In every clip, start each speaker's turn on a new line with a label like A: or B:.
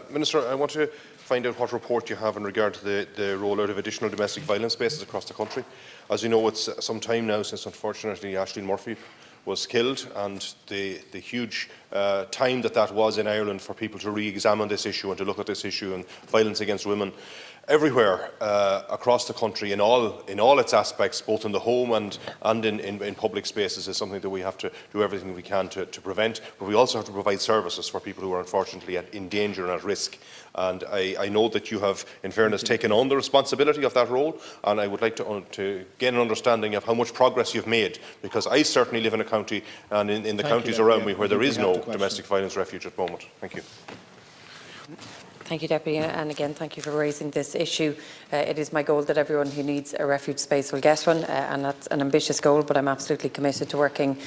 A: Minister, I want to find out what report you have in regard to the rollout of additional domestic violence spaces across the country. As you know, it's some time now since, unfortunately, Aisling Murphy was killed, and the huge time that was in Ireland for people to re-examine this issue and to look at this issue and violence against women everywhere across the country in all its aspects, both in the home and in public spaces, is something that we have to do everything we can to prevent. But we also have to provide services for people who are unfortunately in danger and at risk. And I know that you have, in fairness, taken on the responsibility of that role, and I would like to gain an understanding of how much progress you've made, because I certainly live in a county and in the counties around me where there is no domestic violence refuge at the moment. Thank you.
B: Thank you, Deputy, and again thank you for raising this issue. It is my goal that everyone who needs a refuge space will get one, and that's an ambitious goal, but I'm absolutely committed to working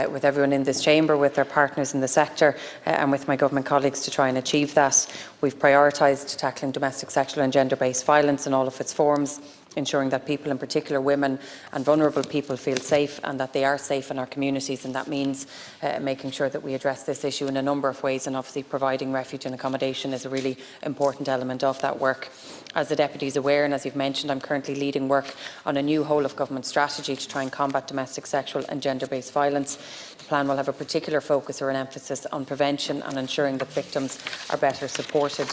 B: with everyone in this chamber, with our partners in the sector and with my government colleagues to try and achieve that. We've prioritised tackling domestic, sexual and gender-based violence in all of its forms, ensuring that people, in particular women and vulnerable people, feel safe and that they are safe in our communities, and that means making sure that we address this issue in a number of ways, and obviously providing refuge and accommodation is a really important element of that work. As the Deputy is aware, and as you've mentioned, I'm currently leading work on a new whole-of-government strategy to try and combat domestic, sexual and gender-based violence. The plan will have a particular focus or an emphasis on prevention and ensuring that victims are better supported.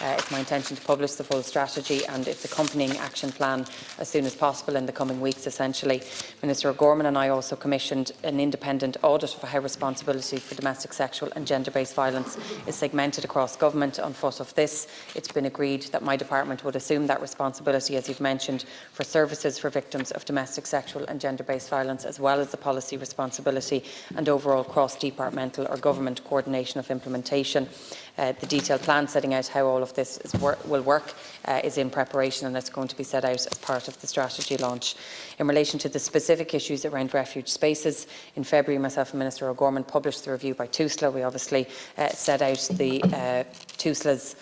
B: It's my intention to publish the full strategy and its accompanying action plan as soon as possible in the coming weeks, essentially. Minister O'Gorman and I also commissioned an independent audit of how responsibility for domestic, sexual and gender-based violence is segmented across government. On foot of this, it's been agreed that my department would assume that responsibility, as you've mentioned, for services for victims of domestic, sexual and gender-based violence, as well as the policy responsibility and overall cross-departmental or government coordination of implementation. The detailed plan setting out how all of this will work is in preparation, and it's going to be set out as part of the strategy launch. In relation to the specific issues around refuge spaces, in February myself and Minister O'Gorman published the review by TUSLA. We obviously set out the TUSLA's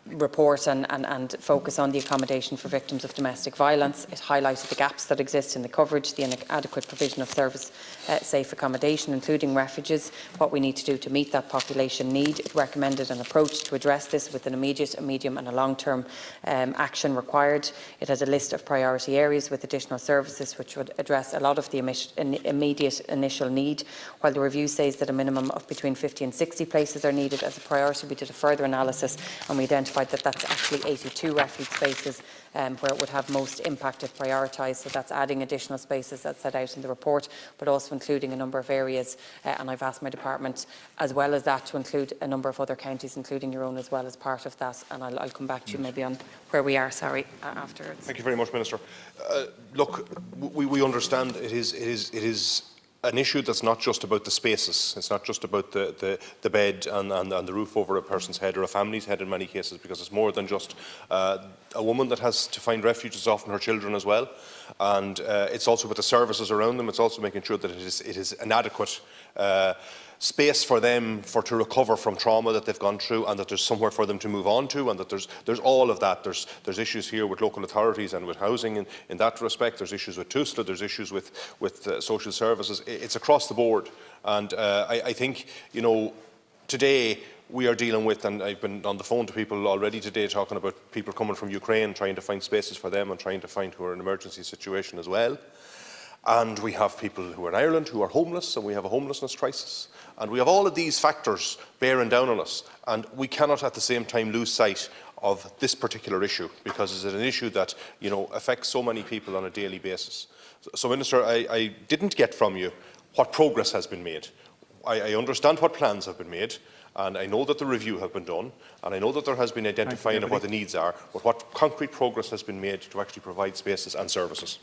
B: report and focus on the accommodation for victims of domestic violence. It highlighted the gaps that exist in the coverage, the inadequate provision of service-safe accommodation, including refuges, what we need to do to meet that population need. It recommended an approach to address this with an immediate, a medium and a long-term action required. It has a list of priority areas with additional services which would address a lot of the immediate initial need. While the review says that a minimum of between 50 and 60 places are needed as a priority, we did a further analysis and we identified that that's actually 82 refuge spaces where it would have most impact if prioritised. So that's adding additional spaces that's set out in the report, but also including a number of areas. And I've asked my department, as well as that, to include a number of other counties, including your own, as well as part of that. And I'll come back to you maybe on where we are, afterwards.
A: Thank you very much, Minister. Look, we understand it is an issue that's not just about the spaces. It's not just about the bed and the roof over a person's head or a family's head in many cases, because it's more than just a woman that has to find refuge. It's often her children as well. And it's also with the services around them. It's also making sure that it is an adequate space for them to recover from trauma that they've gone through, and that there's somewhere for them to move on to, and that there's all of that. There's issues here with local authorities and with housing in that respect. There's issues with TUSLA, there's issues with social services. It's across the board, and I think, you know, today we are dealing with, and I've been on the phone to people already today talking about people coming from Ukraine, trying to find spaces for them and trying to find who are in an emergency situation as well. And we have people who are in Ireland who are homeless, and we have a homelessness crisis. And we have all of these factors bearing down on us, and we cannot at the same time lose sight of this particular issue, because it's an issue that, you know, affects so many people on a daily basis. So Minister, I didn't get from you what progress has been made. I understand what plans have been made, and I know that the review have been done, and I know that there has been identifying of what the needs are, but what concrete progress has been made to actually provide spaces and services?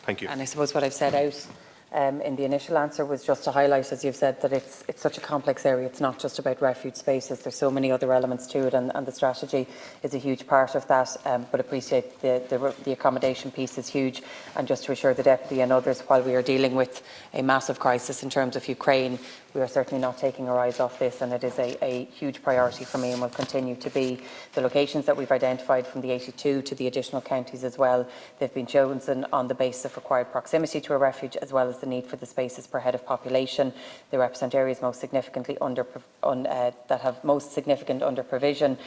A: Thank you.
B: And I suppose what I've set out in the initial answer was just to highlight, as you've said, that it's such a complex area. It's not just about refuge spaces. There's so many other elements to it, and the strategy is a huge part of that. But appreciate the accommodation piece is huge. And just to assure the Deputy and others, while we are dealing with a massive crisis in terms of Ukraine, we are certainly not taking our eyes off this, and it is a huge priority for me and will continue to be. The locations that we've identified from the 82 to the additional counties as well, they've been chosen on the basis of required proximity to a refuge as well as the need for the spaces per head of population. They represent areas most significantly that have most significant under provision.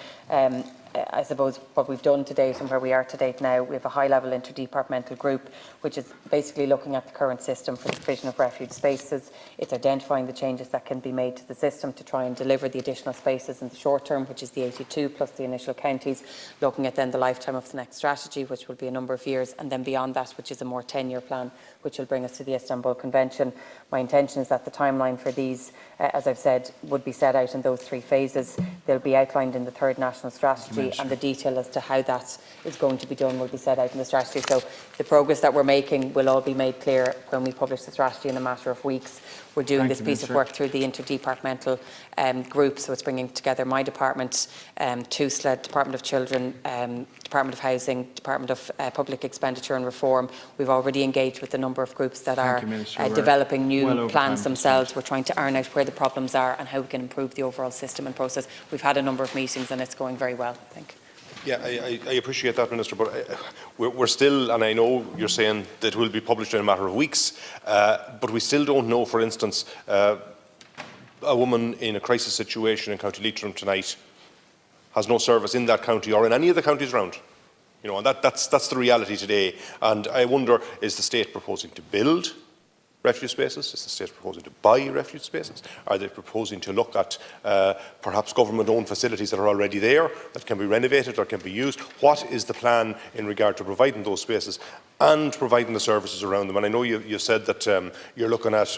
B: I suppose what we've done to date and where we are to date now, we have a high-level interdepartmental group which is basically looking at the current system for the provision of refuge spaces. It's identifying the changes that can be made to the system to try and deliver the additional spaces in the short term, which is the 82 plus the initial counties, looking at then the lifetime of the next strategy, which will be a number of years, and then beyond that, which is a more 10-year plan, which will bring us to the Istanbul Convention. My intention is that the timeline for these, as I've said, would be set out in those 3 phases. They'll be outlined in the 3rd National Strategy, and the detail as to how that is going to be done will be set out in the strategy. So the progress that we're making will all be made clear when we publish the strategy in a matter of weeks. We're doing this piece of work through the interdepartmental group, so it's bringing together my department, TUSLA, Department of Children, Department of Housing, Department of Public Expenditure and Reform. We've already engaged with a number of groups that are developing new plans themselves. We're trying to iron out where the problems are and how we can improve the overall system and process. We've had a number of meetings and it's going very well, I think.
A: Yeah, I appreciate that, Minister, but we're still, and I know you're saying that it will be published in a matter of weeks, but we still don't know, for instance, a woman in a crisis situation in County Leitrim tonight has no service in that county or in any of the counties around. You know, and that's the reality today. And I wonder, is the state proposing to build refuge spaces? Is the state proposing to buy refuge spaces? Are they proposing to look at perhaps government-owned facilities that are already there, that can be renovated or can be used? What is the plan in regard to providing those spaces and providing the services around them? And I know you said that you're looking at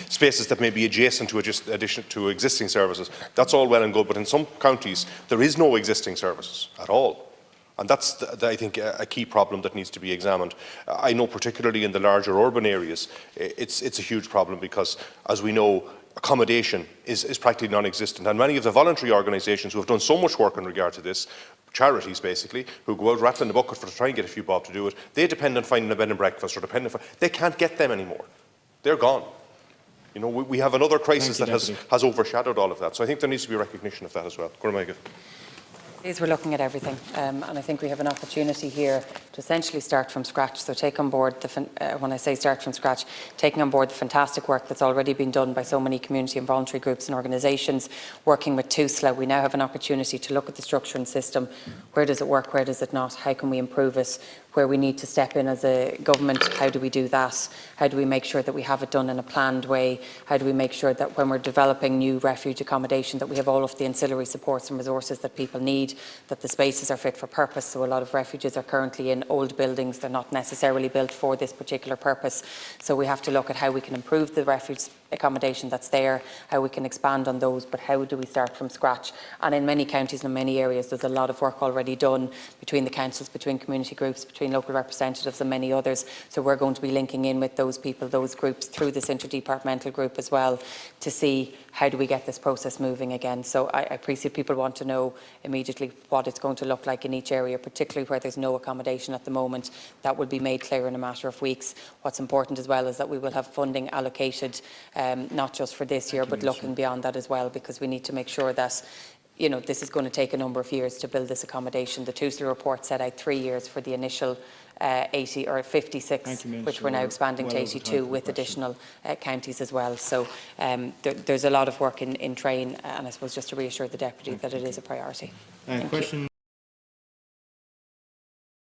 A: spaces that may be adjacent to existing services. That's all well and good, but in some counties there is no existing services at all. And that's, I think, a key problem that needs to be examined. I know particularly in the larger urban areas, it's a huge problem because, as we know, accommodation is practically non-existent. And many of the voluntary organisations who have done so much work in regard to this, charities basically, who go out rattling the bucket to try and get a few bob to do it, they depend on finding a bed and breakfast, or they can't get them anymore. They're gone. You know, we have another crisis that has overshadowed all of that. So I think there needs to be recognition of that as well.
B: We're looking at everything, and I think we have an opportunity here to essentially start from scratch. So take on board, when I say start from scratch, taking on board the fantastic work that's already been done by so many community and voluntary groups and organisations, working with TUSLA. We now have an opportunity to look at the structure and system. Where does it work? Where does it not? How can we improve it? Where we need to step in as a government, how do we do that? How do we make sure that we have it done in a planned way? How do we make sure that when we're developing new refuge accommodation that we have all of the ancillary supports and resources that people need, that the spaces are fit for purpose? So a lot of refuges are currently in old buildings. They're not necessarily built for this particular purpose. So we have to look at how we can improve the refuge accommodation that's there, how we can expand on those, but how do we start from scratch? And in many counties and many areas there's a lot of work already done between the councils, between community groups, between local representatives and many others. So we're going to be linking in with those people, those groups, through this interdepartmental group as well, to see how do we get this process moving again. So I appreciate people want to know immediately what it's going to look like in each area, particularly where there's no accommodation at the moment. That will be made clear in a matter of weeks. What's important as well is that we will have funding allocated, not just for this year, but looking beyond that as well, because we need to make sure that, you know, this is going to take a number of years to build this accommodation. The TUSLA report set out 3 years for the initial 80 or 56, which we're now expanding to 82 with additional counties as well. So there's a lot of work in train, and I suppose just to reassure the Deputy that it is a priority. Thank you.